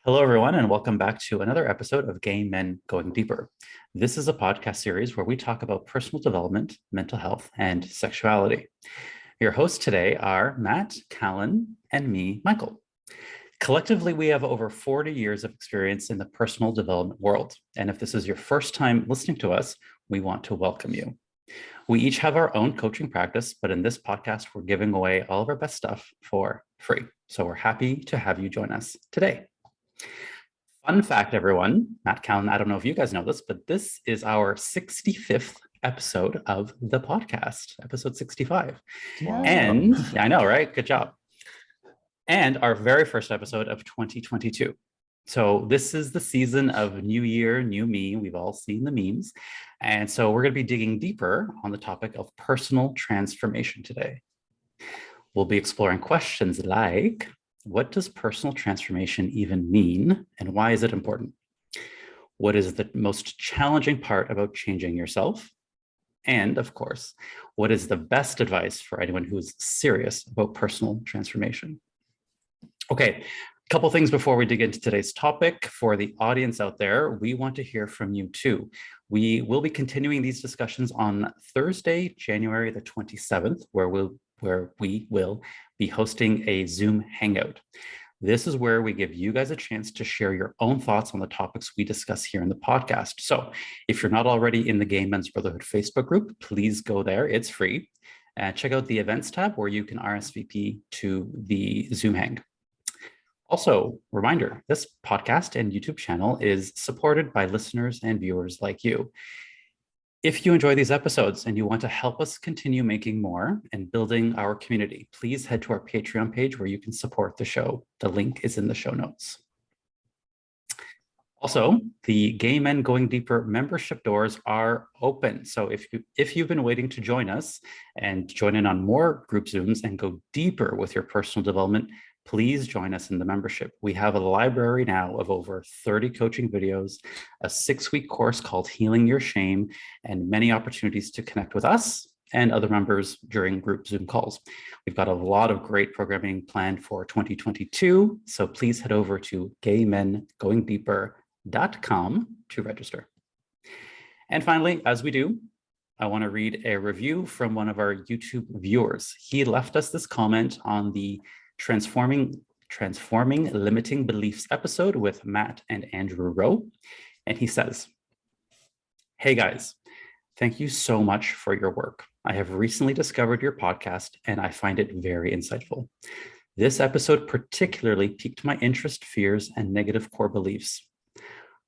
Hello, everyone, and welcome back to another episode of Gay Men Going Deeper. This is a podcast series where we talk about personal development, mental health, and sexuality. Your hosts today are Matt, Calan, and me, Michael. Collectively, we have over 40 years of experience in the personal development world. And if this is your first time listening to us, we want to welcome you. We each have our own coaching practice, but in this podcast, we're giving away all of our best stuff for free. So we're happy to have you join us today. Fun fact, everyone, Matt Calan, I don't know if you guys know this, but this is our 65th episode of the podcast, episode 65. Wow. And I know, right? Good job. And our very first episode of 2022. So this is the season of New Year, New Me. We've all seen the memes. And so we're going to be digging deeper on the topic of personal transformation today. We'll be exploring questions like, what does personal transformation even mean, and why is it important? What is the most challenging part about changing yourself? And of course, what is the best advice for anyone who is serious about personal transformation? Okay, a couple things before we dig into today's topic. For the audience out there, we want to hear from you too. We will be continuing these discussions on Thursday, January the 27th, where we will be hosting a Zoom Hangout. This is where we give you guys a chance to share your own thoughts on the topics we discuss here in the podcast. So if you're not already in the Gay Men's Brotherhood Facebook group, please go there. It's free. And check out the events tab where you can RSVP to the Zoom Hang. Also, reminder, this podcast and YouTube channel is supported by listeners and viewers like you. If you enjoy these episodes and you want to help us continue making more and building our community, please head to our Patreon page where you can support the show. The link is in the show notes. Also, the Gay Men Going Deeper membership doors are open. So if you've been waiting to join us and join in on more group Zooms and go deeper with your personal development, please join us in the membership. We have a library now of over 30 coaching videos, a 6-week course called Healing Your Shame, and many opportunities to connect with us and other members during group Zoom calls. We've got a lot of great programming planned for 2022, so please head over to gaymengoingdeeper.com to register. And finally, as we do, I want to read a review from one of our YouTube viewers. He left us this comment on the Transforming Limiting Beliefs episode with Matt and Andrew Rowe. And he says, "Hey guys, thank you so much for your work. I have recently discovered your podcast and I find it very insightful. This episode particularly piqued my interest, fears, and negative core beliefs.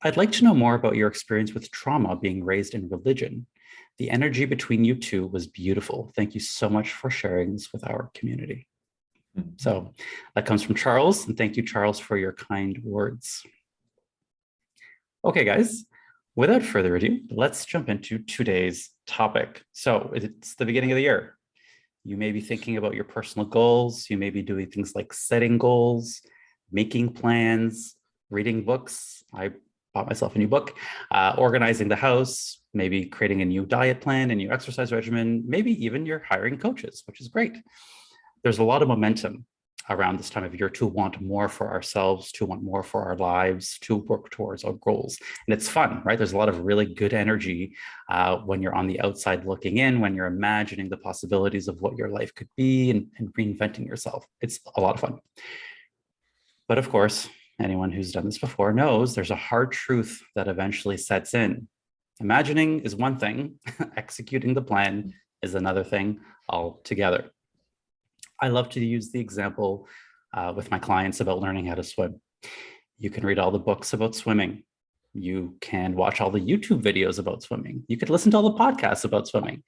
I'd like to know more about your experience with trauma being raised in religion. The energy between you two was beautiful. Thank you so much for sharing this with our community." So that comes from Charles, and thank you, Charles, for your kind words. Okay, guys, without further ado, let's jump into today's topic. So it's the beginning of the year. You may be thinking about your personal goals. You may be doing things like setting goals, making plans, reading books. I bought myself a new book, organizing the house, maybe creating a new diet plan, a new exercise regimen, maybe even you're hiring coaches, which is great. There's a lot of momentum around this time of year to want more for ourselves, to want more for our lives, to work towards our goals. And it's fun, right? There's a lot of really good energy when you're on the outside looking in, when you're imagining the possibilities of what your life could be and reinventing yourself. It's a lot of fun. But of course, anyone who's done this before knows there's a hard truth that eventually sets in. Imagining is one thing, executing the plan is another thing altogether. I love to use the example with my clients about learning how to swim. You can read all the books about swimming. You can watch all the YouTube videos about swimming. You could listen to all the podcasts about swimming.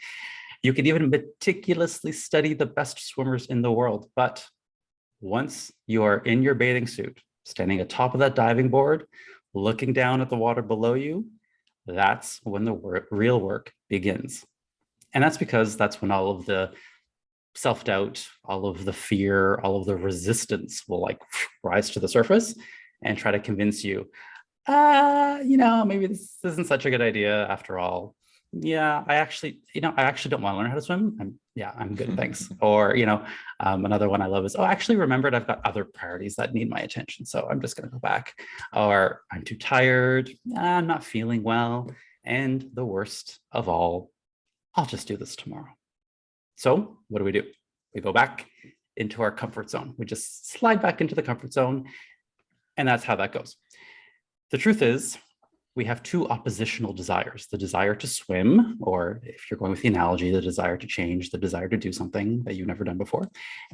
You could even meticulously study the best swimmers in the world. But once you are in your bathing suit, standing atop of that diving board, looking down at the water below you, that's when the real work begins. And that's because that's when all of the self-doubt, all of the fear, all of the resistance will rise to the surface and try to convince you, maybe this isn't such a good idea after all. yeah, I actually don't want to learn how to swim. I'm good, thanks. Or, another one I love is, oh, I actually remembered I've got other priorities that need my attention. So I'm just going to go back. Or I'm too tired. I'm not feeling well. And the worst of all, I'll just do this tomorrow. So what do? We go back into our comfort zone. We just slide back into the comfort zone. And that's how that goes. The truth is, we have two oppositional desires, the desire to swim, or if you're going with the analogy, the desire to change, the desire to do something that you've never done before,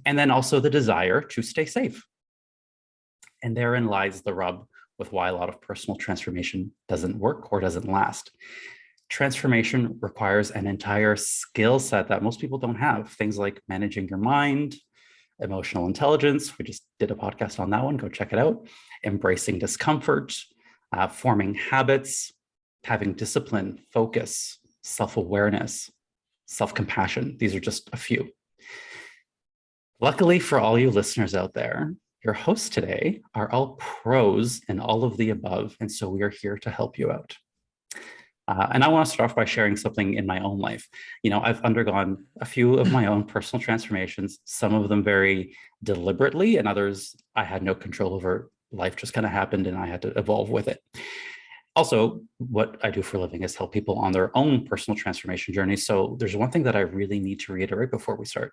and then also the desire to stay safe. And therein lies the rub with why a lot of personal transformation doesn't work or doesn't last. Transformation requires an entire skill set that most people don't have. Things like managing your mind, emotional intelligence. We just did a podcast on that one. Go check it out. Embracing discomfort, forming habits, having discipline, focus, self-awareness, self-compassion. These are just a few. Luckily for all you listeners out there, your hosts today are all pros in all of the above, and so we are here to help you out. And I want to start off by sharing something in my own life. I've undergone a few of my own personal transformations, some of them very deliberately, and others I had no control over. Life just kind of happened and I had to evolve with it. Also, what I do for a living is help people on their own personal transformation journey. So there's one thing that I really need to reiterate before we start.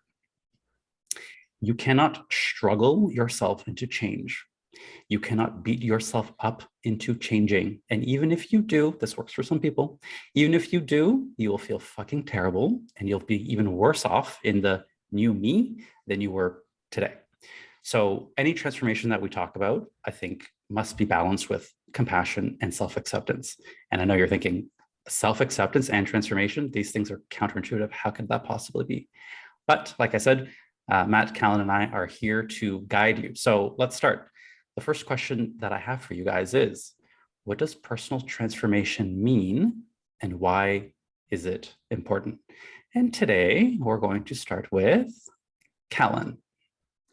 You cannot struggle yourself into change. You cannot beat yourself up into changing. And even if you do, this works for some people, even if you do, you will feel fucking terrible and you'll be even worse off in the new me than you were today. So any transformation that we talk about, I think, must be balanced with compassion and self-acceptance. And I know you're thinking, self-acceptance and transformation, these things are counterintuitive. How could that possibly be? But like I said, Matt, Calan, and I are here to guide you. So let's start. The first question that I have for you guys is, what does personal transformation mean and why is it important? And today we're going to start with Calan.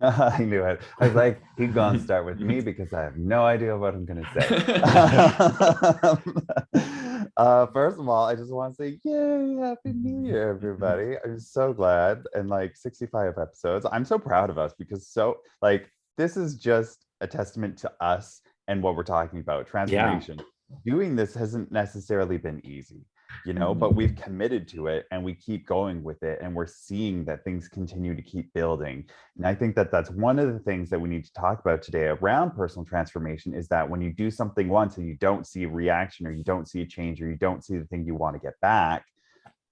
I knew it. I was like, he's going to start with me because I have no idea what I'm going to say. First of all, I just want to say, yay, Happy New Year, everybody. I'm so glad. And 65 episodes. I'm so proud of us because this is just a testament to us and what we're talking about, transformation. Yeah. Doing this hasn't necessarily been easy. But we've committed to it and we keep going with it and we're seeing that things continue to keep building. And I think that that's one of the things that we need to talk about today around personal transformation is that when you do something once and you don't see a reaction or you don't see a change or you don't see the thing you want to get back,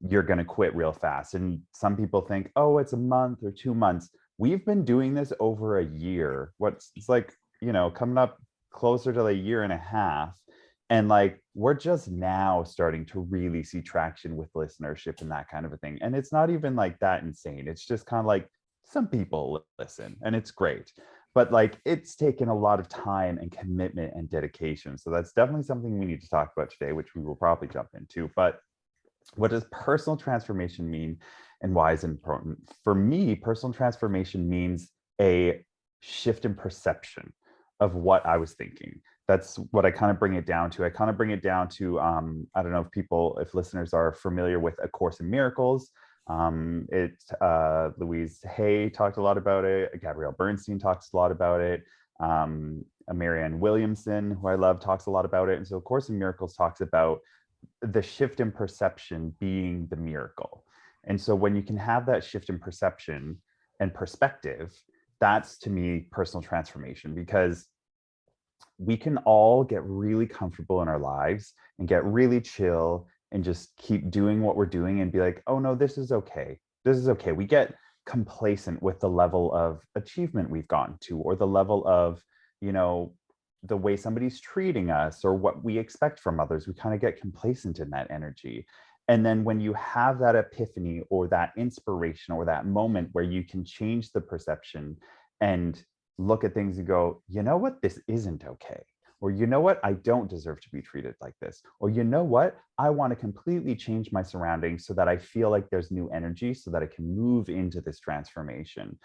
you're going to quit real fast. And some people think, oh, it's a month or 2 months. We've been doing this over a year. Coming up closer to a year and a half. And we're just now starting to really see traction with listenership and that kind of a thing. And it's not even that insane. It's just kind of some people listen and it's great. But it's taken a lot of time and commitment and dedication. So that's definitely something we need to talk about today, which we will probably jump into. But what does personal transformation mean and why is it important? For me, personal transformation means a shift in perception of what I was thinking. That's what I kind of bring it down to. I kind of bring it down to, I don't know if listeners are familiar with A Course in Miracles. Louise Hay talked a lot about it. Gabrielle Bernstein talks a lot about it. Marianne Williamson, who I love, talks a lot about it. And so A Course in Miracles talks about the shift in perception being the miracle. And so when you can have that shift in perception and perspective, that's to me personal transformation, because we can all get really comfortable in our lives and get really chill and just keep doing what we're doing and be like, oh no, this is okay. This is okay. We get complacent with the level of achievement we've gotten to, or the level of, the way somebody's treating us or what we expect from others. We kind of get complacent in that energy. And then when you have that epiphany or that inspiration or that moment where you can change the perception and look at things and go, you know what, this isn't okay. Or you know what, I don't deserve to be treated like this. Or you know what, I want to completely change my surroundings so that I feel like there's new energy so that I can move into this transformation.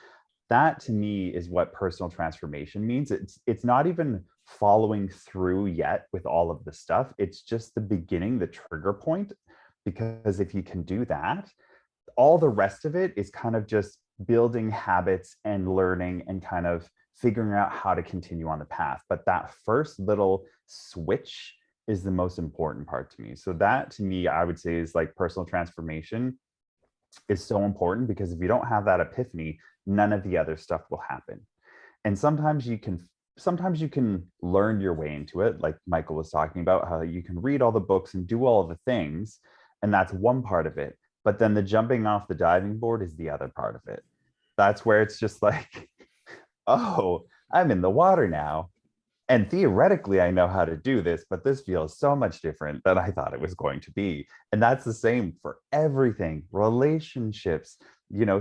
That to me is what personal transformation means. It's not even following through yet with all of the stuff. It's just the beginning, the trigger point because if you can do that, all the rest of it is kind of just building habits and learning and kind of figuring out how to continue on the path. But that first little switch is the most important part to me. So that to me, I would say is like personal transformation is so important, because if you don't have that epiphany, none of the other stuff will happen. And sometimes you can learn your way into it, like Michael was talking about, how you can read all the books and do all of the things, and that's one part of it. But then the jumping off the diving board is the other part of it. That's where it's just like, oh, I'm in the water now. And theoretically, I know how to do this, but this feels so much different than I thought it was going to be. And that's the same for everything, relationships,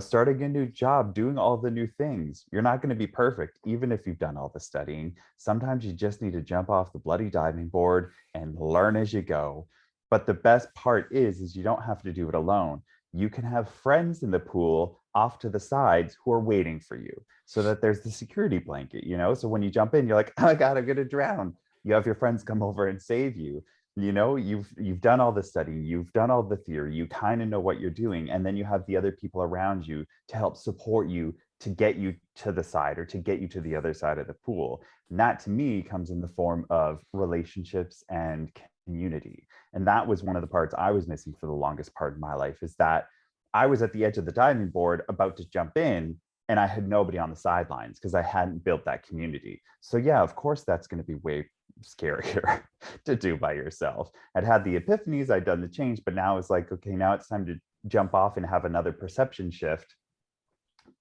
starting a new job, doing all the new things. You're not going to be perfect, even if you've done all the studying. Sometimes you just need to jump off the bloody diving board and learn as you go. But the best part is you don't have to do it alone. You can have friends in the pool off to the sides who are waiting for you, so that there's the security blanket, so when you jump in, you're like, oh my God, I'm going to drown. You have your friends come over and save you. You've done all the studying, you've done all the theory, you kind of know what you're doing, and then you have the other people around you to help support you, to get you to the side, or to get you to the other side of the pool. And that to me comes in the form of relationships and community. And that was one of the parts I was missing for the longest part of my life, is that I was at the edge of the diving board about to jump in, and I had nobody on the sidelines because I hadn't built that community. So yeah, of course, that's going to be way scarier to do by yourself. I'd had the epiphanies, I'd done the change, but now it's like, okay, now it's time to jump off and have another perception shift.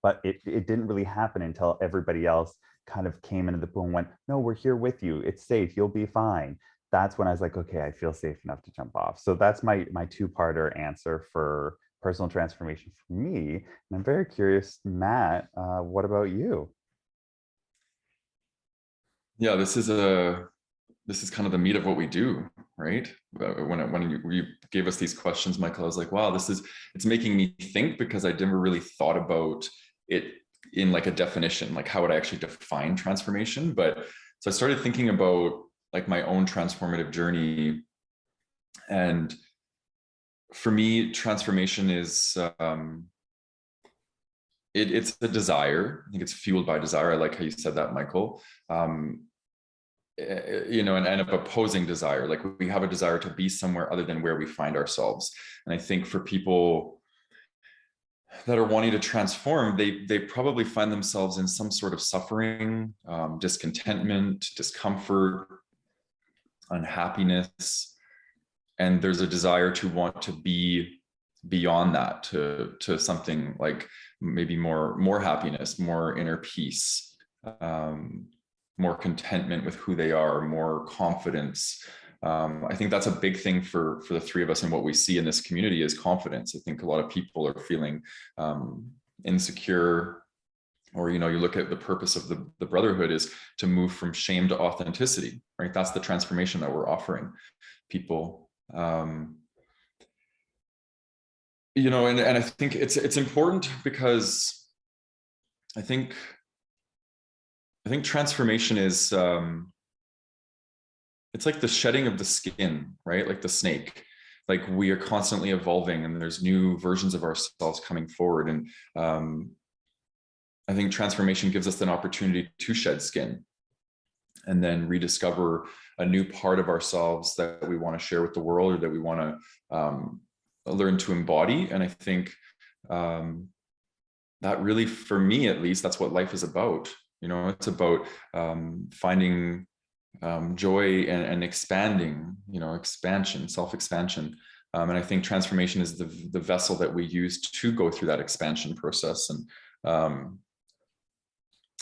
But it didn't really happen until everybody else kind of came into the pool and went, no, we're here with you. It's safe. You'll be fine. That's when I was like, okay, I feel safe enough to jump off. So that's my two-parter answer for personal transformation for me. And I'm very curious, Matt, what about you? Yeah, this is kind of the meat of what we do, right? When you gave us these questions, Michael, I was like, wow, it's making me think, because I never really thought about it in like a definition, like how would I actually define transformation? But so I started thinking about like my own transformative journey. And for me, transformation is, it's a desire. I think it's fueled by desire. I like how you said that, Michael. And of opposing desire. Like we have a desire to be somewhere other than where we find ourselves. And I think for people that are wanting to transform, they probably find themselves in some sort of suffering, discontentment, discomfort, unhappiness. And there's a desire to want to be beyond that, to something like maybe more happiness, more inner peace, more contentment with who they are, more confidence. I think that's a big thing for the three of us, and what we see in this community is confidence. I think a lot of people are feeling insecure, or you look at the purpose of the brotherhood is to move from shame to authenticity, right? That's the transformation that we're offering people. And I think it's important, because I think transformation is, it's like the shedding of the skin, right? Like the snake. Like we are constantly evolving, and there's new versions of ourselves coming forward. And I think transformation gives us an opportunity to shed skin and then rediscover a new part of ourselves that we want to share with the world, or that we want to learn to embody. And I think that really, for me at least, that's what life is about. It's about finding joy and expanding, expansion, self-expansion. And I think transformation is the vessel that we use to go through that expansion process. And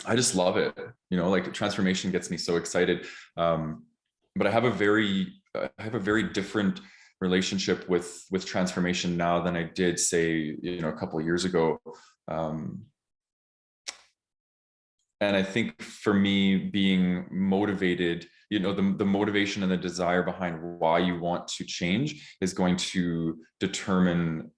I just love it. Like transformation gets me so excited. But I have a very different relationship with transformation now than I did, say, a couple of years ago. And I think for me, being motivated, the motivation and the desire behind why you want to change is going to determine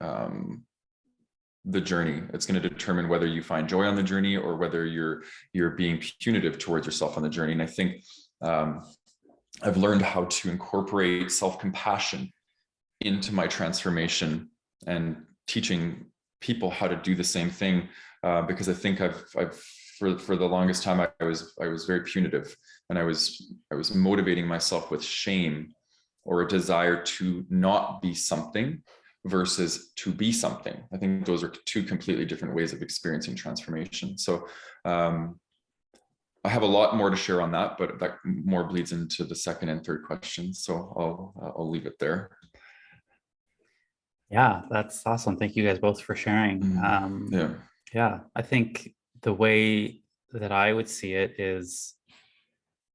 the journey. It's going to determine whether you find joy on the journey, or whether you're being punitive towards yourself on the journey. And I think I've learned how to incorporate self-compassion into my transformation and teaching people how to do the same thing, because I think I've for the longest time I was very punitive, and I was motivating myself with shame or a desire to not be something versus to be something. I think those are two completely different ways of experiencing transformation. So I have a lot more to share on that, but that more bleeds into the second and third questions. So I'll leave it there. Yeah, that's awesome. Thank you guys both for sharing. Yeah, I think the way that I would see it is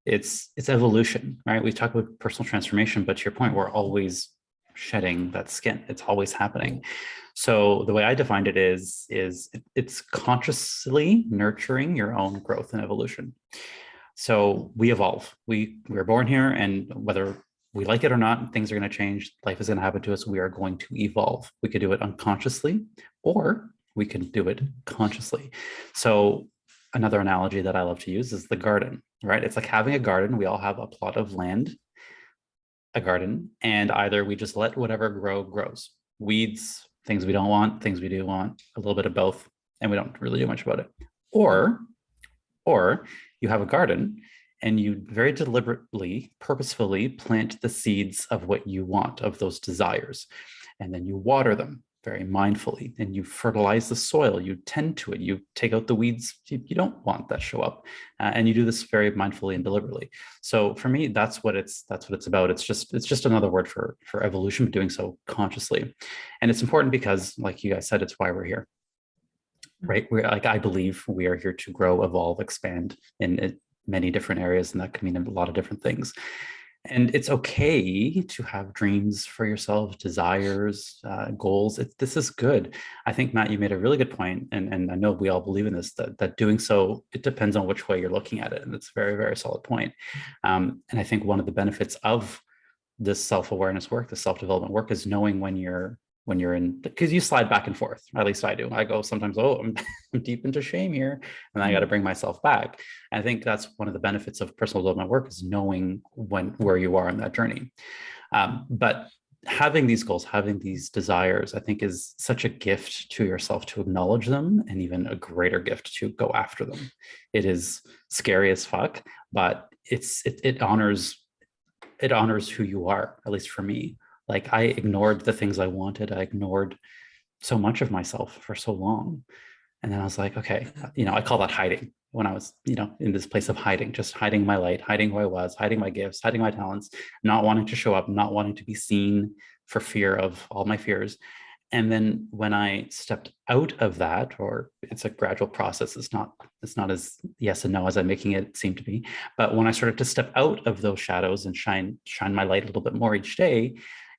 it's evolution, right? We talk about personal transformation, but to your point, we're always shedding that skin. It's always happening. So the way I defined it is it's consciously nurturing your own growth and evolution. So we evolve. We're born here, and whether we like it or not, things are going to change. Life is going to happen to us. We are going to evolve. We could do it unconsciously, or we can do it consciously. So another analogy that I love to use is the garden, right? It's like having a garden. We all have a plot of land, a garden, and either we just let whatever grows. Weeds, things we don't want, things we do want, a little bit of both, and we don't really do much about it. Or you have a garden and you very deliberately, purposefully plant the seeds of what you want, of those desires. And then you water them very mindfully, and you fertilize the soil, you tend to it, you take out the weeds you don't want that show up. And you do this very mindfully and deliberately. So for me, that's what it's about. It's just another word for evolution, but doing so consciously. And it's important because, like you guys said, it's why we're here. Right? I believe we are here to grow, evolve, expand in many different areas, and that can mean a lot of different things. And it's okay to have dreams for yourself, desires, goals. This is good. I think, Matt, you made a really good point, and I know we all believe in this, that doing so, it depends on which way you're looking at it. And it's a very, very solid point. And I think one of the benefits of this self-awareness work, the self-development work, is knowing when you're in, because you slide back and forth. At least I do. I go sometimes, I'm deep into shame here, and I got to bring myself back. And I think that's one of the benefits of personal development work, is knowing where you are in that journey. But having these goals, having these desires, I think is such a gift to yourself to acknowledge them, and even a greater gift to go after them. It is scary as fuck, but it honors who you are, at least for me. Like, I ignored the things I wanted. I ignored so much of myself for so long. And then I was like, okay, I call that hiding, when I was, in this place of hiding, just hiding my light, hiding who I was, hiding my gifts, hiding my talents, not wanting to show up, not wanting to be seen, for fear of all my fears. And then when I stepped out of that, or it's a gradual process, it's not as yes and no as I'm making it seem to be. But when I started to step out of those shadows and shine my light a little bit more each day,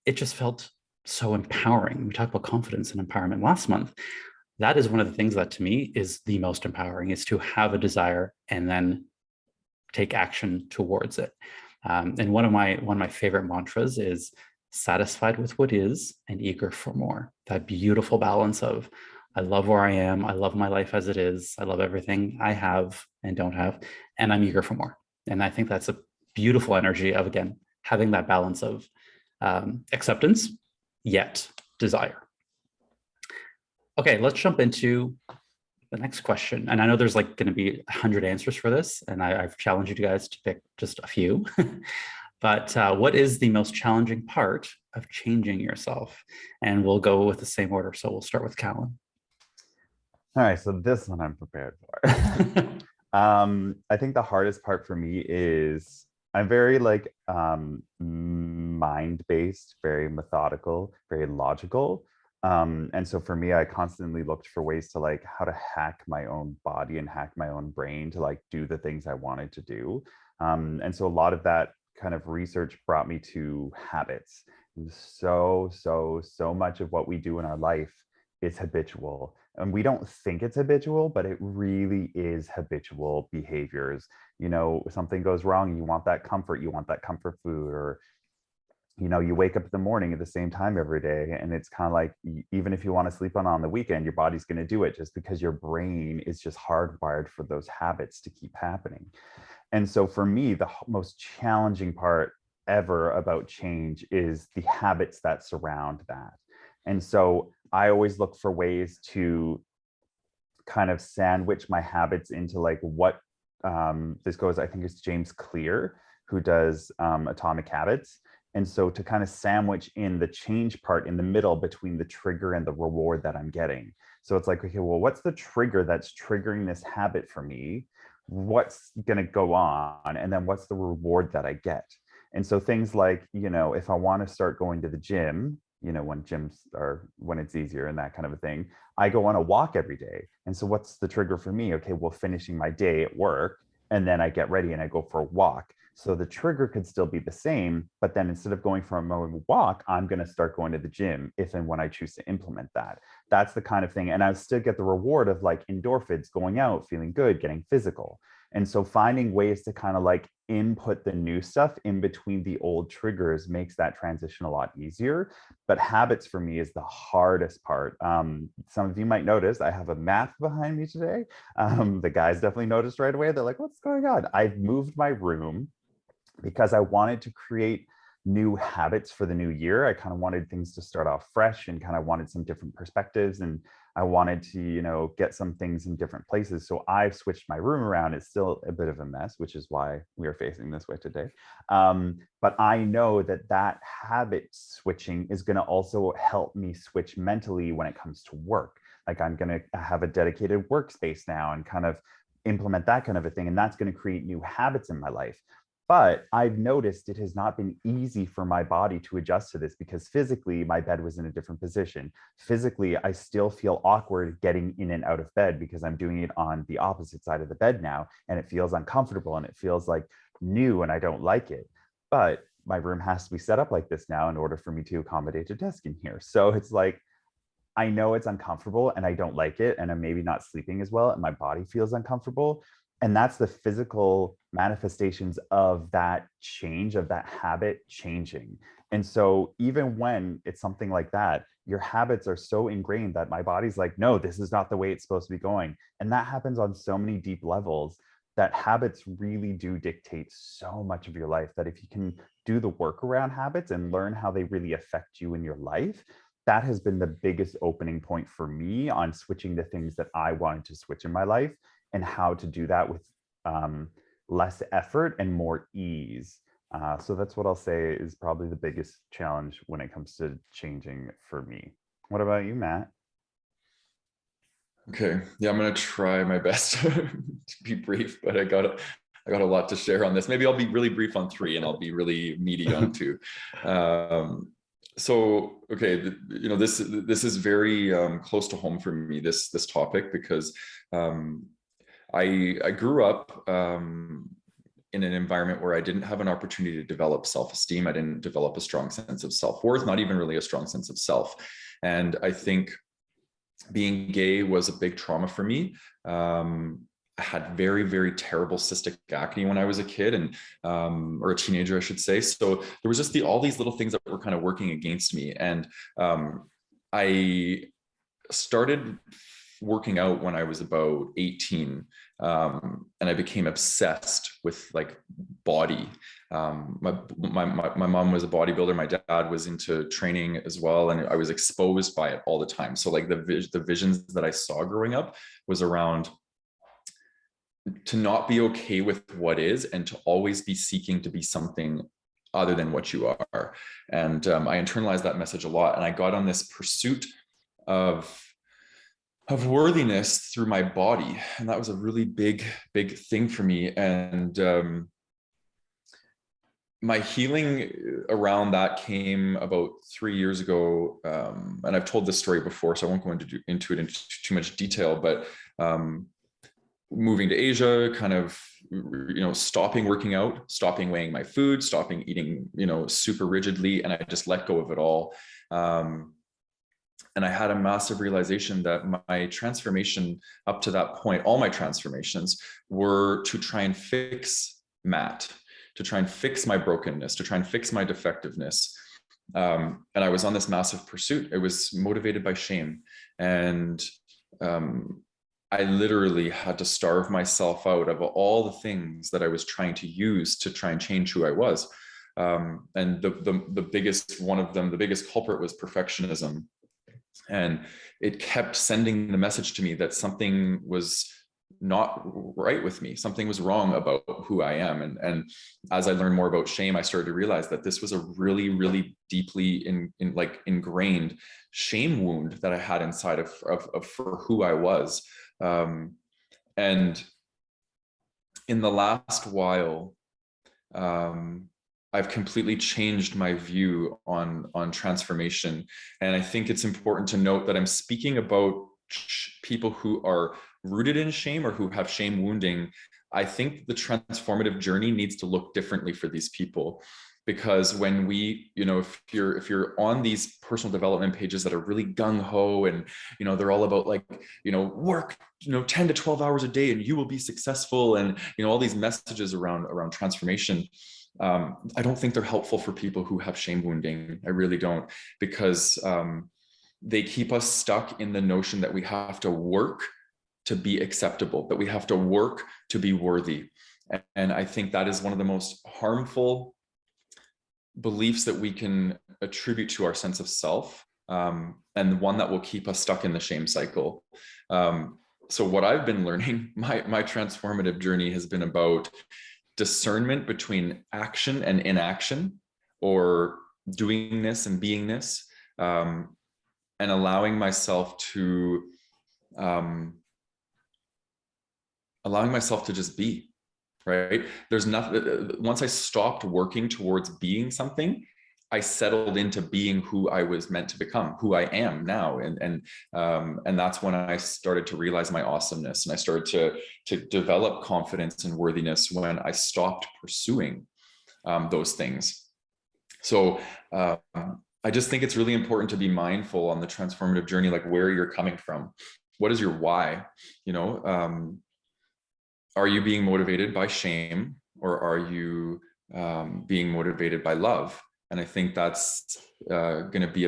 it just felt so empowering. We talked about confidence and empowerment last month. That is one of the things that, to me, is the most empowering, is to have a desire and then take action towards it. And one of my favorite mantras is satisfied with what is and eager for more. That beautiful balance of, I love where I am, I love my life as it is, I love everything I have and don't have, and I'm eager for more. And I think that's a beautiful energy of, again, having that balance of acceptance, yet desire. Okay, let's jump into the next question. And I know there's going to be 100 answers for this, and I've challenged you guys to pick just a few. But what is the most challenging part of changing yourself? And we'll go with the same order. So we'll start with Calan. All right, so this one I'm prepared for. I think the hardest part for me is I'm very mind-based, very methodical, very logical. And so for me, I constantly looked for ways to how to hack my own body and hack my own brain to do the things I wanted to do. And so a lot of that kind of research brought me to habits. So much of what we do in our life is habitual. And we don't think it's habitual, but it really is habitual behaviors. Something goes wrong, you want that comfort food, or you wake up in the morning at the same time every day, and it's kind of even if you want to sleep on the weekend, your body's going to do it, just because your brain is just hardwired for those habits to keep happening. And so for me, the most challenging part ever about change is the habits that surround that. And so I always look for ways to kind of sandwich my habits into like what this goes, I think it's James Clear who does Atomic Habits. And so to kind of sandwich in the change part in the middle between the trigger and the reward that I'm getting. So it's like, okay, well, what's the trigger that's triggering this habit for me? What's going to go on? And then what's the reward that I get? And so things like, you know, if I want to start going to the gym, you know, when it's easier and that kind of a thing, I go on a walk every day. And so what's the trigger for me? Okay, well, finishing my day at work, and then I get ready and I go for a walk. So the trigger could still be the same, but then instead of going for a walk, I'm going to start going to the gym if and when I choose to implement that. That's the kind of thing. And I still get the reward of like endorphins, going out, feeling good, getting physical. And so finding ways to kind of like input the new stuff in between the old triggers makes that transition a lot easier. But habits for me is the hardest part. Some of you might notice I have a map behind me today. The guys definitely noticed right away. They're like, what's going on? I've moved my room because I wanted to create new habits for the new year. I kind of wanted things to start off fresh and kind of wanted some different perspectives. And I wanted to, you know, get some things in different places. So I've switched my room around. It's still a bit of a mess, which is why we are facing this way today. But I know that that habit switching is going to also help me switch mentally when it comes to work. Like I'm going to have a dedicated workspace now and kind of implement that kind of a thing. And that's going to create new habits in my life. But I've noticed it has not been easy for my body to adjust to this because physically my bed was in a different position. Physically, I still feel awkward getting in and out of bed because I'm doing it on the opposite side of the bed now. And it feels uncomfortable and it feels like new and I don't like it. But my room has to be set up like this now in order for me to accommodate a desk in here. So it's like, I know it's uncomfortable and I don't like it. And I'm maybe not sleeping as well and my body feels uncomfortable. And that's the physical manifestations of that change, of that habit changing. And so even when it's something like that, your habits are so ingrained that my body's like, no, this is not the way it's supposed to be going. And that happens on so many deep levels that habits really do dictate so much of your life, that if you can do the work around habits and learn how they really affect you in your life, that has been the biggest opening point for me on switching the things that I wanted to switch in my life and how to do that with less effort and more ease. So that's what I'll say is probably the biggest challenge when it comes to changing for me. What about you, Matt? Okay, yeah, I'm gonna try my best to be brief, but I got a lot to share on this. Maybe I'll be really brief on 3 and I'll be really meaty on 2. So, okay, you know, this is very close to home for me, this topic, because I grew up in an environment where I didn't have an opportunity to develop self-esteem. I didn't develop a strong sense of self-worth, not even really a strong sense of self. And I think being gay was a big trauma for me. I had very, very terrible cystic acne when I was a kid and or a teenager, I should say. So there was just all these little things that were kind of working against me. And I started working out when I was about 18, and I became obsessed with like body. My mom was a bodybuilder. My dad was into training as well, and I was exposed by it all the time. So like the visions that I saw growing up was around to not be okay with what is and to always be seeking to be something other than what you are. And I internalized that message a lot, and I got on this pursuit of worthiness through my body. And that was a really big thing for me. And my healing around that came about 3 years ago. And I've told this story before, so I won't go into it in too much detail, but moving to Asia, kind of, you know, stopping working out, stopping weighing my food, stopping eating, you know, super rigidly. And I just let go of it all. And I had a massive realization that my transformation up to that point, all my transformations were to try and fix Matt, to try and fix my brokenness, to try and fix my defectiveness. And I was on this massive pursuit. It was motivated by shame. And I literally had to starve myself out of all the things that I was trying to use to try and change who I was. And the biggest one of them, the biggest culprit, was perfectionism. And it kept sending the message to me that something was not right with me, something was wrong about who I am. And as I learned more about shame, I started to realize that this was a really, really deeply ingrained shame wound that I had inside of for who I was. And in the last while, I've completely changed my view on transformation. And I think it's important to note that I'm speaking about people who are rooted in shame or who have shame wounding. I think the transformative journey needs to look differently for these people, because when we, if you're on these personal development pages that are really gung-ho and, they're all about like, work, 10 to 12 hours a day and you will be successful, and, all these messages around transformation, I don't think they're helpful for people who have shame wounding. I really don't, because they keep us stuck in the notion that we have to work to be acceptable, that we have to work to be worthy. And I think that is one of the most harmful beliefs that we can attribute to our sense of self, and one that will keep us stuck in the shame cycle. So what I've been learning, my transformative journey has been about discernment between action and inaction, or doingness and beingness, and allowing myself to just be. Right? There's nothing. Once I stopped working towards being something, I settled into being who I was meant to become, who I am now, and that's when I started to realize my awesomeness, and I started to develop confidence and worthiness when I stopped pursuing those things. So I just think it's really important to be mindful on the transformative journey, like where you're coming from. What is your why? Are you being motivated by shame, or are you being motivated by love? And I think that's going to be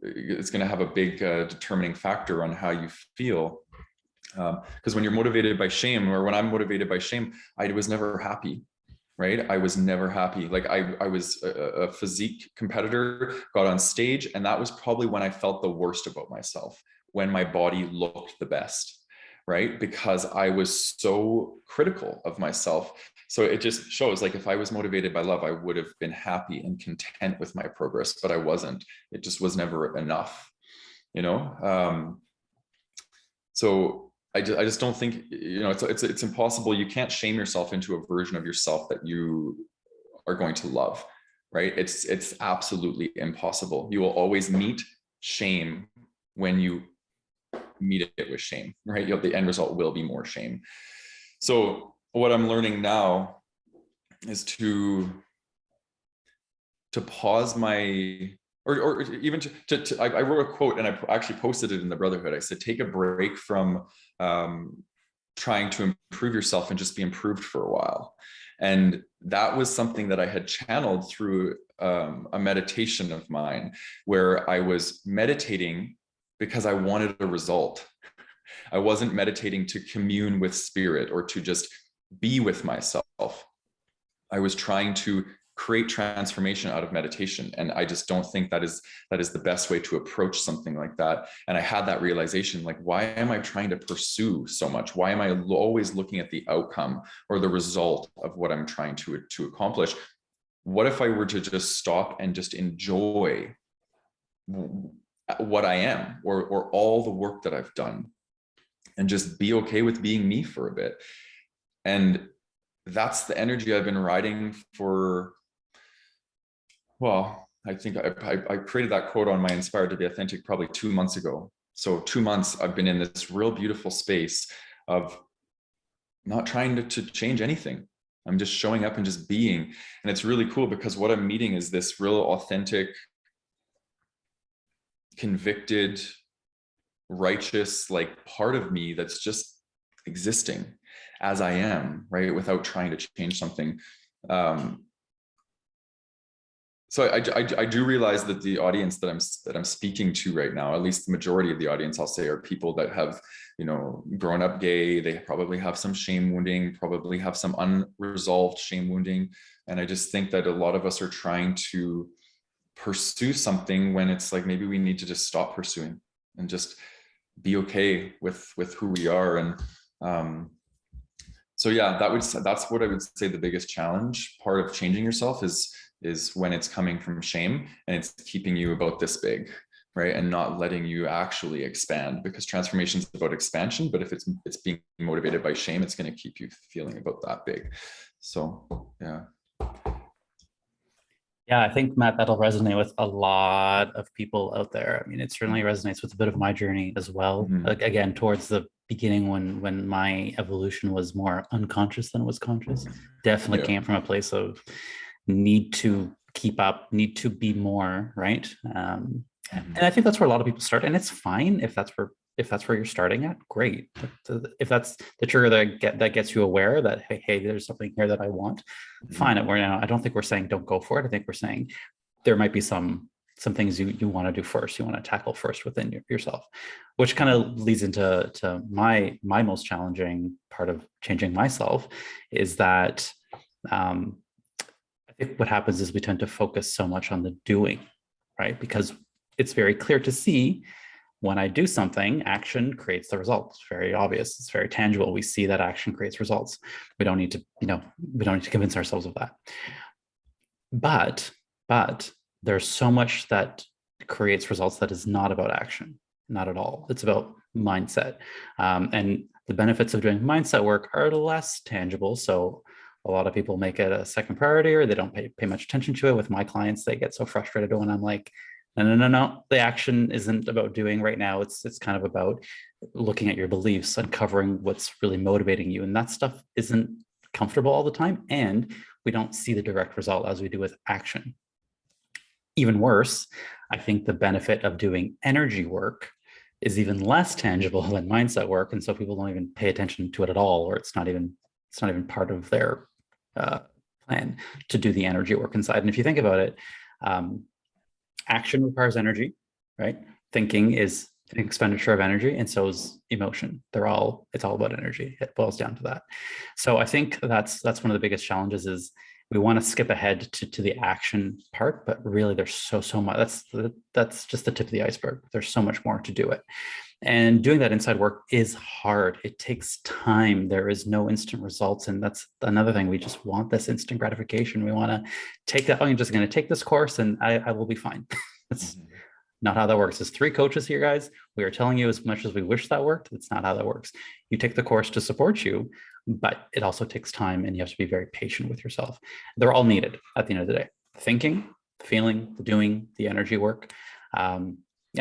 it's going to have a big determining factor on how you feel. Because when you're motivated by shame, or when I'm motivated by shame, I was never happy, right? I was never happy. Like I was a physique competitor, got on stage, and that was probably when I felt the worst about myself, when my body looked the best. Right? Because I was so critical of myself. So it just shows, like, if I was motivated by love, I would have been happy and content with my progress, but I wasn't. It just was never enough, So I just don't think, it's impossible. You can't shame yourself into a version of yourself that you are going to love, right? It's absolutely impossible. You will always meet shame when you meet it with shame, right? The end result will be more shame. So what I'm learning now is to pause my, or even I wrote a quote, and I actually posted it in the Brotherhood. I said, take a break from trying to improve yourself and just be improved for a while. And that was something that I had channeled through a meditation of mine, where I was meditating because I wanted a result. I wasn't meditating to commune with spirit or to just be with myself. I was trying to create transformation out of meditation. And I just don't think that is the best way to approach something like that. And I had that realization, like, why am I trying to pursue so much? Why am I always looking at the outcome or the result of what I'm trying to accomplish? What if I were to just stop and just enjoy what I am, or all the work that I've done, and just be okay with being me for a bit? And that's the energy I've been riding for. Well, I think I created that quote on my Inspired to Be Authentic probably 2 months ago. So 2 months I've been in this real beautiful space of not trying to change anything. I'm just showing up and just being. And it's really cool, because what I'm meeting is this real authentic, convicted, righteous, like, part of me that's just existing as I am, right? Without trying to change something. So I do realize that the audience that I'm speaking to right now, at least the majority of the audience, I'll say, are people that have, you know, grown up gay. They probably have some shame wounding, probably have some unresolved shame wounding. And I just think that a lot of us are trying to pursue something when it's like, maybe we need to just stop pursuing and just be okay with who we are. And so yeah, that's what I would say the biggest challenge part of changing yourself is when it's coming from shame and it's keeping you about this big, right? And not letting you actually expand, because transformation is about expansion, but if it's being motivated by shame, it's going to keep you feeling about that big. So yeah. Yeah, I think, Matt, that'll resonate with a lot of people out there. I mean, it certainly resonates with a bit of my journey as well. Mm-hmm. Like, again, towards the beginning when my evolution was more unconscious than it was conscious, definitely came from a place of need to keep up, need to be more, right? And I think that's where a lot of people start, and it's fine if that's where you're starting at. Great. If that's the trigger that gets you aware that hey, there's something here that I want, fine. I don't think we're saying don't go for it. I think we're saying there might be some things you want to do first, you want to tackle first within yourself, which kind of leads into my most challenging part of changing myself is that I think what happens is we tend to focus so much on the doing, right? Because it's very clear to see when I do something, action creates the results. It's very obvious. It's very tangible. We see that action creates results. We don't need to, we don't need to convince ourselves of that. But there's so much that creates results that is not about action, not at all. It's about mindset. And the benefits of doing mindset work are less tangible. So a lot of people make it a second priority, or they don't pay much attention to it. With my clients, they get so frustrated when I'm like, no. The action isn't about doing right now. It's kind of about looking at your beliefs, uncovering what's really motivating you. And that stuff isn't comfortable all the time. And we don't see the direct result as we do with action. Even worse, I think the benefit of doing energy work is even less tangible than mindset work. And so people don't even pay attention to it at all, or it's not even part of their plan to do the energy work inside. And if you think about it, action requires energy, right? Thinking is an expenditure of energy, and so is emotion. It's all about energy. It boils down to that. So I think that's one of the biggest challenges is we want to skip ahead to the action part, but really there's so much. That's just the tip of the iceberg. There's so much more to do it. And doing that inside work is hard. It takes time. There is no instant results. And that's another thing. We just want this instant gratification. We want to take that, I'm just going to take this course and I will be fine. That's not how that works. There's 3 coaches here, guys. We are telling you as much as we wish that worked. That's not how that works. You take the course to support you, but it also takes time and you have to be very patient with yourself. They're all needed at the end of the day. Thinking, feeling, the doing, the energy work. And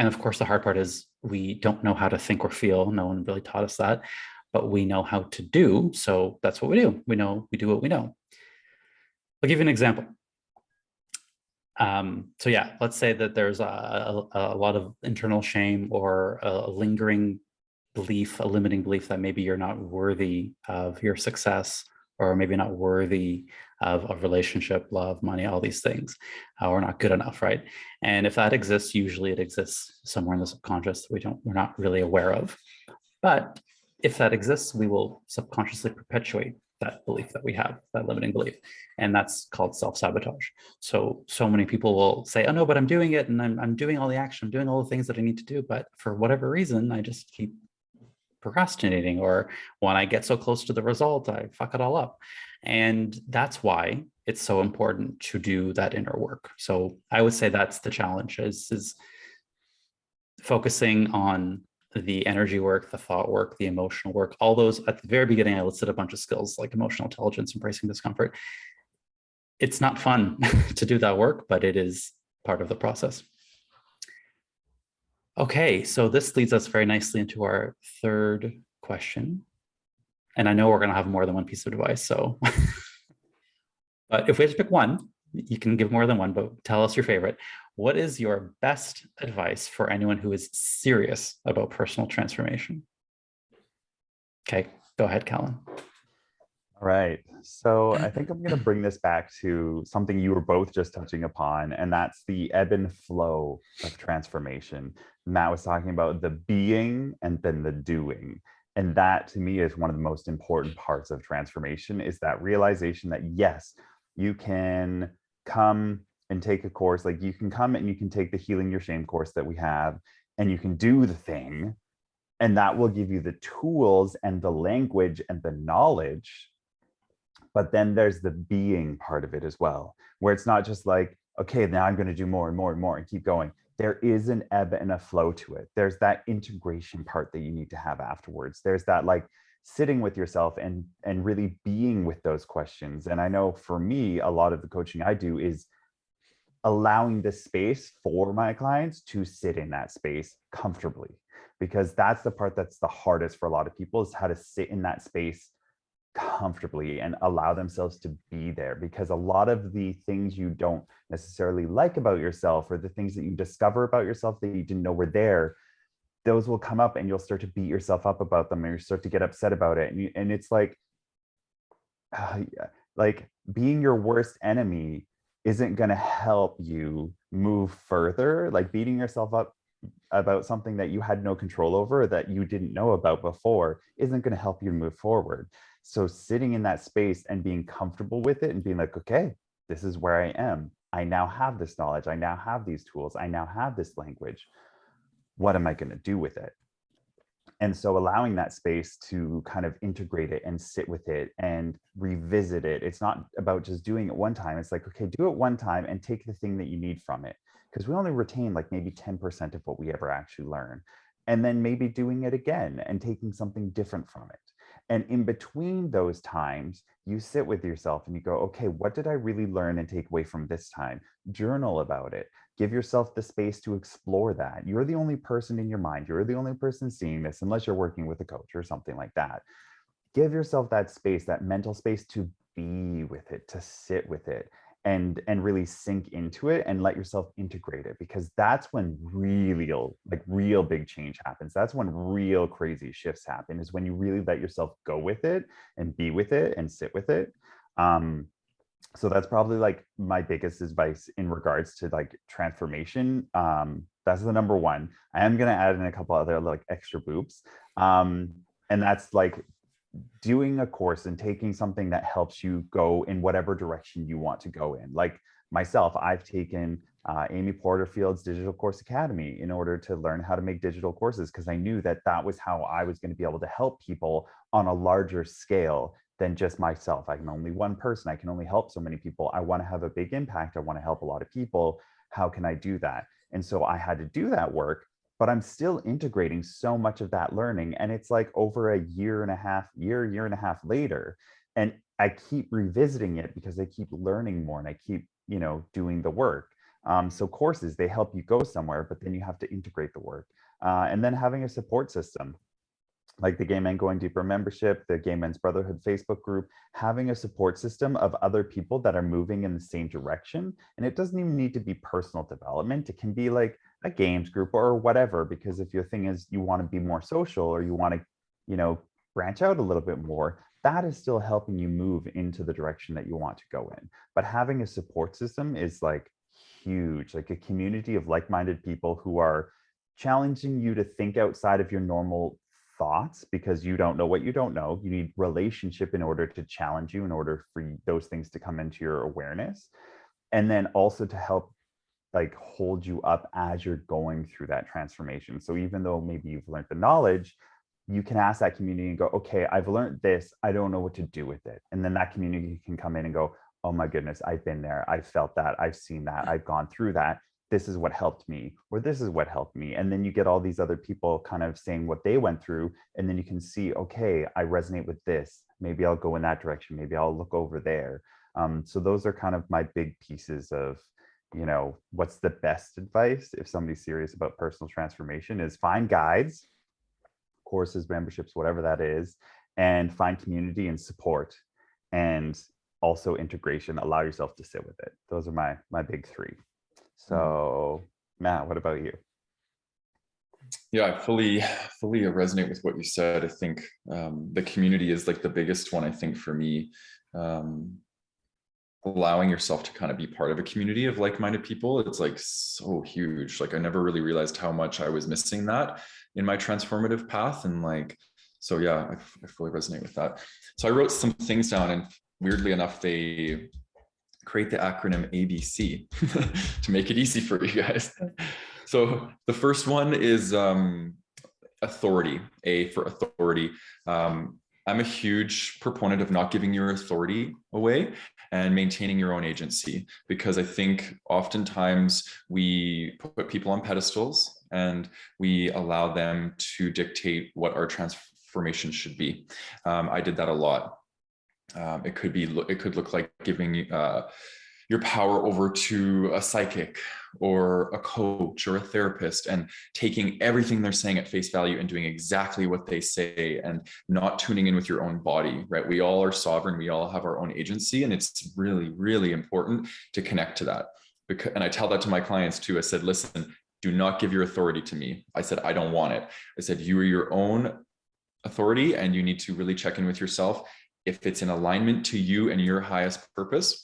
of course, the hard part is we don't know how to think or feel. No one really taught us that, but we know how to do. So that's what we do. We do what we know. I'll give you an example. So yeah, let's say that there's a lot of internal shame or a lingering belief, a limiting belief that maybe you're not worthy of your success, or maybe not worthy of a relationship, love, money, all these things, or not good enough, right? And if that exists, usually it exists somewhere in the subconscious that we're not really aware of. But if that exists, we will subconsciously perpetuate that belief that we have, that limiting belief. And that's called self-sabotage. So many people will say, oh no, but I'm doing it and I'm doing all the action, I'm doing all the things that I need to do. But for whatever reason, I just keep procrastinating, or when I get so close to the result, I fuck it all up. And that's why it's so important to do that inner work. So I would say that's the challenge is focusing on the energy work, the thought work, the emotional work, all those. At the very beginning, I listed a bunch of skills like emotional intelligence, embracing discomfort. It's not fun to do that work, but it is part of the process. Okay, so this leads us very nicely into our third question. And I know we're going to have more than one piece of advice, so. But if we have to pick one, you can give more than one, but tell us your favorite. What is your best advice for anyone who is serious about personal transformation? Okay, go ahead, Calan. All right. So I think I'm going to bring this back to something you were both just touching upon, and that's the ebb and flow of transformation. Matt was talking about the being and then the doing. And that to me is one of the most important parts of transformation, is that realization that yes, you can come and take a course. Like you can come and you can take the Healing Your Shame course that we have, and you can do the thing. And that will give you the tools and the language and the knowledge, but then there's the being part of it as well, where it's not just like, okay, now I'm going to do more and more and more and keep going. There is an ebb and a flow to it. There's that integration part that you need to have afterwards. There's that like sitting with yourself and really being with those questions. And I know for me, a lot of the coaching I do is allowing the space for my clients to sit in that space comfortably, because that's the part that's the hardest for a lot of people, is how to sit in that space comfortably and allow themselves to be there. Because a lot of the things you don't necessarily like about yourself, or the things that you discover about yourself that you didn't know were there, those will come up and you'll start to beat yourself up about them, and you start to get upset about it. And it's like being your worst enemy isn't going to help you move further. Like beating yourself up about something that you had no control over, or that you didn't know about before, isn't going to help you move forward. So sitting in that space and being comfortable with it and being like, okay, this is where I am. I now have this knowledge. I now have these tools. I now have this language. What am I going to do with it? And so allowing that space to kind of integrate it and sit with it and revisit it. It's not about just doing it one time. It's like, okay, do it one time and take the thing that you need from it. Because we only retain like maybe 10% of what we ever actually learn. And then maybe doing it again and taking something different from it. And in between those times, you sit with yourself and you go, okay, what did I really learn and take away from this time? Journal about it. Give yourself the space to explore that. You're the only person in your mind. You're the only person seeing this, unless you're working with a coach or something like that. Give yourself that space, that mental space, to be with it, to sit with it, and really sink into it and let yourself integrate it, because that's when real big change happens. That's when real crazy shifts happen, is when you really let yourself go with it and be with it and sit with it. So that's probably like my biggest advice in regards to like transformation. That's the number one. I am going to add in a couple other like extra boops. And that's like doing a course and taking something that helps you go in whatever direction you want to go in. Like myself, I've taken Amy Porterfield's Digital Course Academy in order to learn how to make digital courses, because I knew that that was how I was going to be able to help people on a larger scale than just myself. I'm only one person. I can only help so many people. I want to have a big impact. I want to help a lot of people. How can I do that? And so I had to do that work, but I'm still integrating so much of that learning. And it's like over a year and a half later. And I keep revisiting it because I keep learning more and I keep, doing the work. So courses, they help you go somewhere, but then you have to integrate the work. And then having a support system, like the Gay Men Going Deeper membership, the Gay Men's Brotherhood Facebook group, having a support system of other people that are moving in the same direction. And it doesn't even need to be personal development. It can be like a games group or whatever, because if your thing is you want to be more social, or you want to, branch out a little bit more, that is still helping you move into the direction that you want to go in. But having a support system is like huge, like a community of like-minded people who are challenging you to think outside of your normal thoughts, because you don't know what you don't know. You need relationship in order to challenge you, in order for those things to come into your awareness. And then also to help like hold you up as you're going through that transformation. So even though maybe you've learned the knowledge, you can ask that community and go, okay, I've learned this, I don't know what to do with it. And then that community can come in and go, oh my goodness, I've been there, I've felt that, I've seen that, I've gone through that. This is what helped me, or this is what helped me. And then you get all these other people kind of saying what they went through. And then you can see, okay, I resonate with this. Maybe I'll go in that direction. Maybe I'll look over there. So those are kind of my big pieces of, what's the best advice if somebody's serious about personal transformation, is find guides, courses, memberships, whatever that is, and find community and support, and also integration. Allow yourself to sit with it. Those are my big three. So Matt, what about you? Yeah, I fully resonate with what you said. I think the community is like the biggest one, I think, for me. Allowing yourself to kind of be part of a community of like-minded people, it's like so huge. Like I never really realized how much I was missing that in my transformative path. And like, so yeah, I fully resonate with that. So I wrote some things down, and weirdly enough, they create the acronym ABC to make it easy for you guys. So the first one is authority, A for authority. I'm a huge proponent of not giving your authority away and maintaining your own agency, because I think oftentimes we put people on pedestals and we allow them to dictate what our transformation should be. I did that a lot. It could look like giving your power over to a psychic or a coach or a therapist and taking everything they're saying at face value and doing exactly what they say and not tuning in with your own body, right? We all are sovereign. We all have our own agency. And it's really, really important to connect to that. And I tell that to my clients too. I said, listen, do not give your authority to me. I said, I don't want it. I said, you are your own authority and you need to really check in with yourself. If it's in alignment to you and your highest purpose,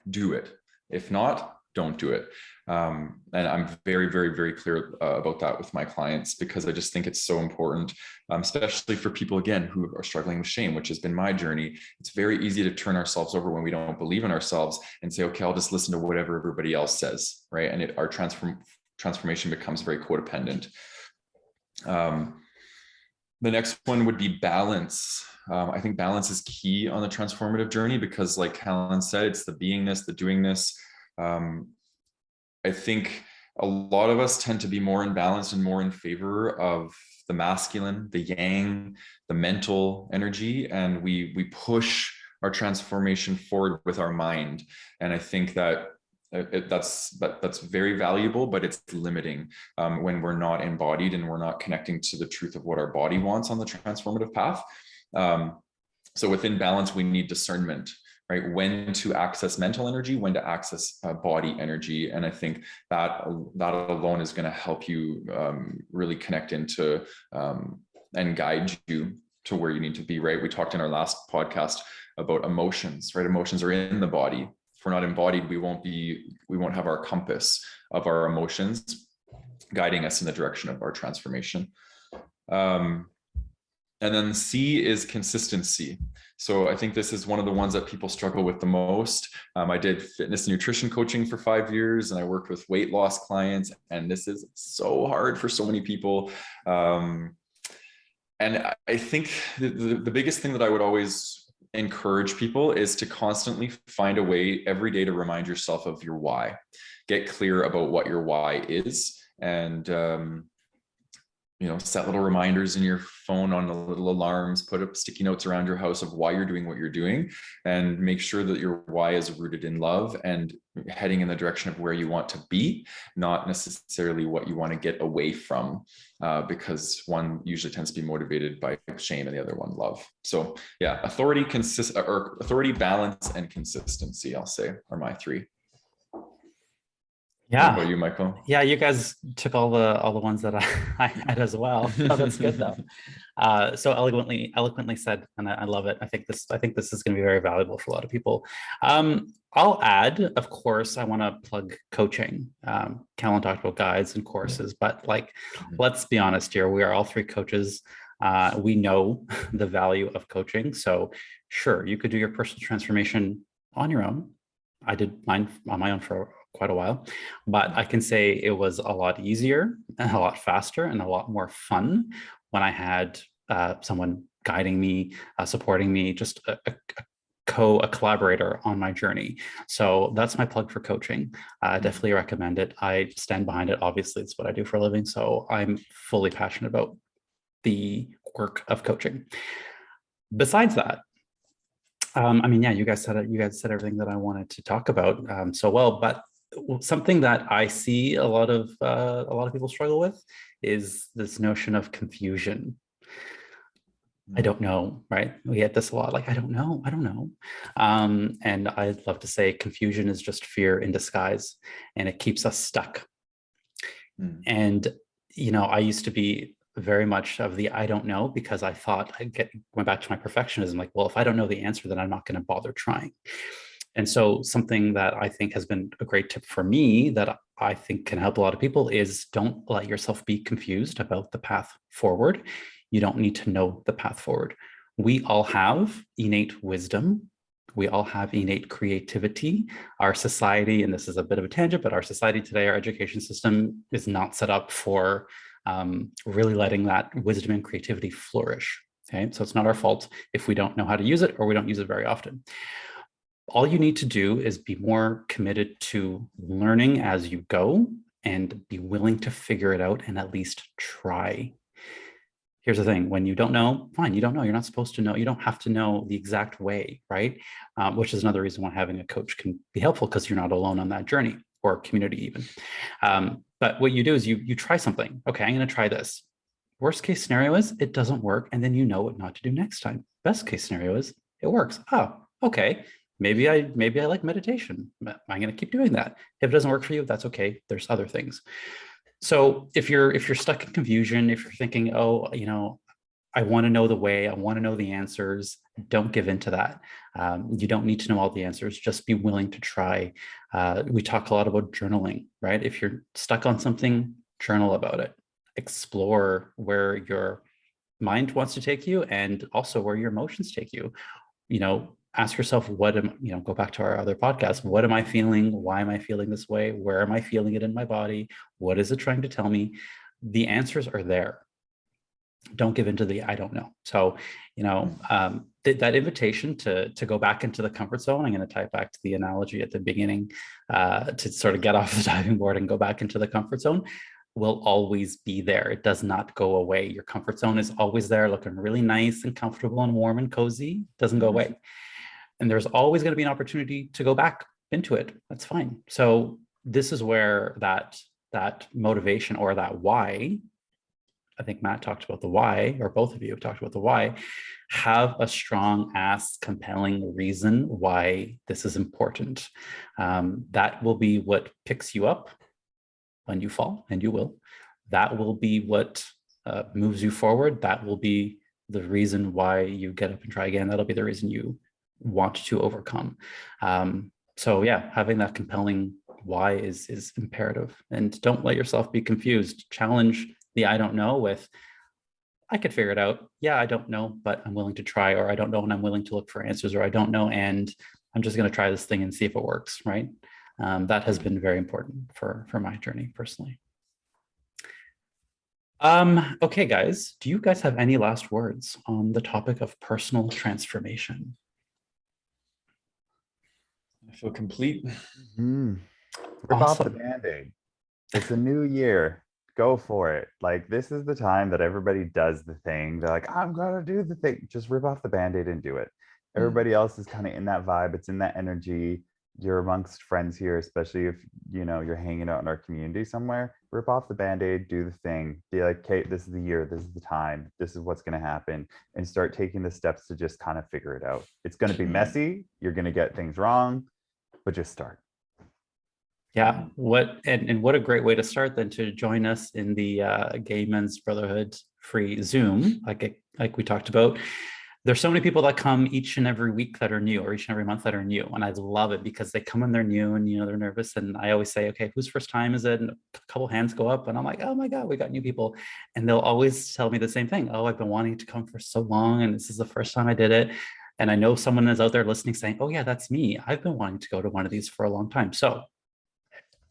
do it. If not, don't do it. And I'm very, very, very clear about that with my clients, because I just think it's so important, especially for people, again, who are struggling with shame, which has been my journey. It's very easy to turn ourselves over when we don't believe in ourselves and say, okay, I'll just listen to whatever everybody else says, right? And our transformation becomes very codependent. The next one would be balance. I think balance is key on the transformative journey, because like Calan said, it's the beingness, the doingness. I think a lot of us tend to be more in balance and more in favor of the masculine, the yang, the mental energy, and we push our transformation forward with our mind. And I think that that's very valuable, but it's limiting when we're not embodied and we're not connecting to the truth of what our body wants on the transformative path. So within balance, we need discernment, right? When to access mental energy, when to access body energy. And I think that alone is going to help you really connect into and guide you to where you need to be, right? We talked in our last podcast about emotions, right? Emotions are in the body. If we're not embodied, we won't have our compass of our emotions guiding us in the direction of our transformation. And then C is consistency. So I think this is one of the ones that people struggle with the most. I did fitness and nutrition coaching for 5 years, and I worked with weight loss clients, and this is so hard for so many people. And I think the biggest thing that I would always encourage people is to constantly find a way every day to remind yourself of your why. Get clear about what your why is, and set little reminders in your phone on the little alarms, put up sticky notes around your house of why you're doing what you're doing, and make sure that your why is rooted in love and heading in the direction of where you want to be, not necessarily what you want to get away from, because one usually tends to be motivated by shame and the other one love. So yeah, authority, balance, and consistency, I'll say, are my three. Yeah. What about you, Michael? Yeah, you guys took all the ones that I had as well. Oh, that's good though. So eloquently said, and I love it. I think this is going to be very valuable for a lot of people. I'll add, of course, I want to plug coaching. Calan talked about guides and courses, but let's be honest here. We are all three coaches. We know the value of coaching. So sure, you could do your personal transformation on your own. I did mine on my own for quite a while, but I can say it was a lot easier and a lot faster and a lot more fun when I had someone guiding me, supporting me, just a collaborator on my journey. So that's my plug for coaching. Definitely recommend it. I stand behind it. Obviously, it's what I do for a living. So I'm fully passionate about the work of coaching. Besides that, you guys said everything that I wanted to talk about so well, but something that I see a lot of people struggle with is this notion of confusion. I don't know, right? We get this a lot, like, I don't know. And I'd love to say confusion is just fear in disguise, and it keeps us stuck. And I used to be very much of the I don't know, because I thought went back to my perfectionism, like, well, if I don't know the answer, then I'm not going to bother trying. And so something that I think has been a great tip for me that I think can help a lot of people is don't let yourself be confused about the path forward. You don't need to know the path forward. We all have innate wisdom. We all have innate creativity. Our society, and this is a bit of a tangent, but our society today, our education system is not set up for really letting that wisdom and creativity flourish. Okay, so it's not our fault if we don't know how to use it or we don't use it very often. All you need to do is be more committed to learning as you go and be willing to figure it out and at least try. Here's the thing, when you don't know, fine, you don't know, you're not supposed to know, you don't have to know the exact way, right? Which is another reason why having a coach can be helpful, because you're not alone on that journey, or community even. But what you do is you try something. Okay, I'm gonna try this. Worst case scenario is it doesn't work, and then you know what not to do next time. Best case scenario is it works. Oh, okay, maybe I like meditation. I'm gonna keep doing that. If it doesn't work for you, that's okay, there's other things. So if you're stuck in confusion, if you're thinking, oh, I want to know the way, I want to know the answers, don't give in to that. You don't need to know all the answers, just be willing to try. We talk a lot about journaling, right? If you're stuck on something, journal about it. Explore where your mind wants to take you and also where your emotions take you. Ask yourself, go back to our other podcast. What am I feeling? Why am I feeling this way? Where am I feeling it in my body? What is it trying to tell me? The answers are there. Don't give into the I don't know. So, that invitation to go back into the comfort zone, I'm going to tie it back to the analogy at the beginning, to sort of get off the diving board and go back into the comfort zone, will always be there. It does not go away. Your comfort zone is always there, looking really nice and comfortable and warm and cozy. It doesn't go away. And there's always going to be an opportunity to go back into it. That's fine. So this is where that motivation, or that why, I think Matt talked about the why, or both of you have talked about the why, have a strong ass, compelling reason why this is important. That will be what picks you up when you fall, and you will. That will be what moves you forward. That will be the reason why you get up and try again. That'll be the reason you want to overcome. So yeah, having that compelling why is imperative, and don't let yourself be confused. Challenge the I don't know with, I could figure it out. Yeah, I don't know, but I'm willing to try, or I don't know and I'm willing to look for answers, or I don't know and I'm just going to try this thing and see if it works, right? That has been very important for my journey personally. Okay, guys, do you guys have any last words on the topic of personal transformation? I feel complete. Rip off the Awesome. Band-Aid. It's a new year. Go for it. Like, this is the time that everybody does the thing. They're like, I'm gonna do the thing. Just rip off the Band-Aid and do it. Everybody else is kind of in that vibe. It's in that energy. You're amongst friends here, especially if you're hanging out in our community somewhere. Rip off the Band-Aid, do the thing. Be like, Kate, this is the year, this is the time, this is what's going to happen, and start taking the steps to just kind of figure it out. It's going to be messy. You're going to get things wrong, but just start. Yeah, what a great way to start than to join us in the Gay Men's Brotherhood free Zoom, like we talked about. There's so many people that come each and every week that are new, or each and every month that are new, and I love it because they come and they're new and they're nervous, and I always say, okay, whose first time is it? And a couple hands go up, and I'm like, oh my god, we got new people, and they'll always tell me the same thing. Oh, I've been wanting to come for so long, and this is the first time I did it. And I know someone is out there listening saying, oh yeah, that's me. I've been wanting to go to one of these for a long time. So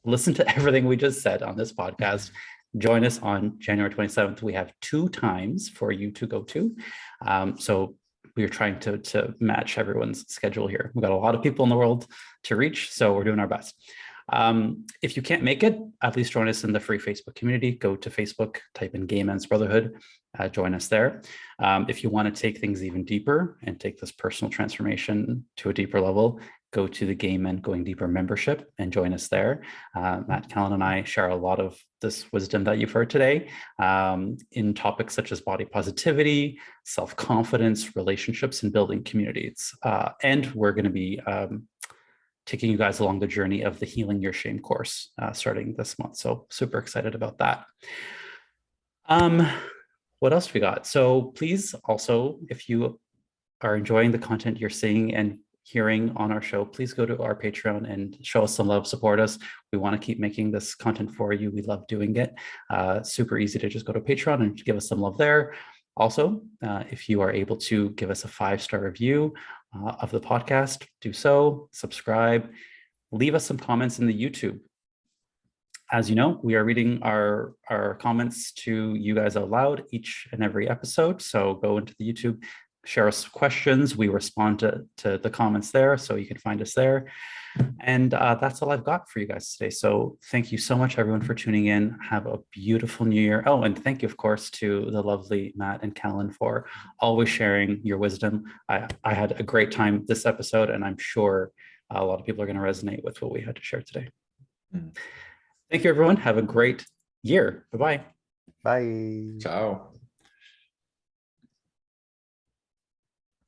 listen to everything we just said on this podcast. Join us on January 27th. We have 2 times for you to go to. So we're trying to match everyone's schedule here. We've got a lot of people in the world to reach, so we're doing our best. If you can't make it, at least join us in the free Facebook community. Go to Facebook, type in Gay Men's Brotherhood, join us there. If you want to take things even deeper and take this personal transformation to a deeper level, go to the Gay Men Going Deeper membership and join us there. Matt, Calan, and I share a lot of this wisdom that you've heard today in topics such as body positivity, self-confidence, relationships, and building communities. And we're going to be taking you guys along the journey of the Healing Your Shame course starting this month. So super excited about that. What else we got? So please also, if you are enjoying the content you're seeing and hearing on our show, please go to our Patreon and show us some love, support us. We want to keep making this content for you. We love doing it. Super easy to just go to Patreon and give us some love there. Also, if you are able to give us a 5-star review of the podcast, do so, subscribe, leave us some comments in the YouTube. As you know, we are reading our comments to you guys out loud each and every episode. So go into the YouTube, share us questions. We respond to the comments there, so you can find us there. And that's all I've got for you guys today. So thank you so much, everyone, for tuning in. Have a beautiful new year. Oh, and thank you, of course, to the lovely Matt and Calan for always sharing your wisdom. I had a great time this episode, and I'm sure a lot of people are going to resonate with what we had to share today. Thank you, everyone. Have a great year. Bye-bye. Bye. Ciao.